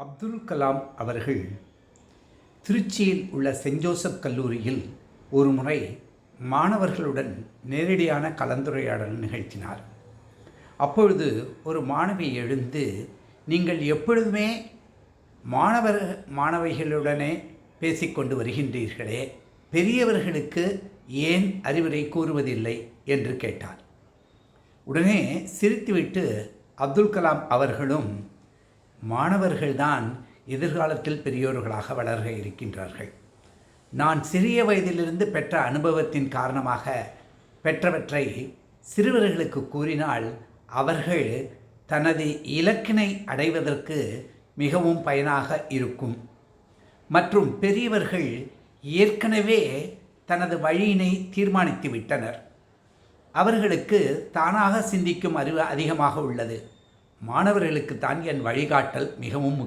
அப்துல் கலாம் அவர்கள் திருச்சியில் உள்ள சென்ட் ஜோசப் கல்லூரியில் ஒரு முறை மாணவர்களுடன் நேரடியான கலந்துரையாடல் நிகழ்த்தினார். அப்பொழுது ஒரு மாணவி எழுந்து, நீங்கள் எப்பொழுதுமே மாணவைகளுடனே பேசிக்கொண்டு வருகின்றீர்களே, பெரியவர்களுக்கு ஏன் அறிவுரை கூறுவதில்லை என்று கேட்டார். உடனே சிரித்துவிட்டு அப்துல் கலாம் அவர்களும், மாணவர்கள்தான் எதிர்காலத்தில் பெரியோர்களாக வளர இருக்கின்றார்கள். நான் சிறிய வயதிலிருந்து பெற்ற அனுபவத்தின் காரணமாக பெற்றவற்றை சிறுவர்களுக்கு கூறினால் அவர்கள் தனது இலக்கினை அடைவதற்கு மிகவும் பயனாக இருக்கும். மற்றும் பெரியவர்கள் ஏற்கனவே தனது வழியினை தீர்மானித்து விட்டனர். அவர்களுக்கு தானாக சிந்திக்கும் அறிவு அதிகமாக உள்ளது. மாணவர்களுக்கு தான் என் வழிகாட்டல் மிகவும் முக்கியம்.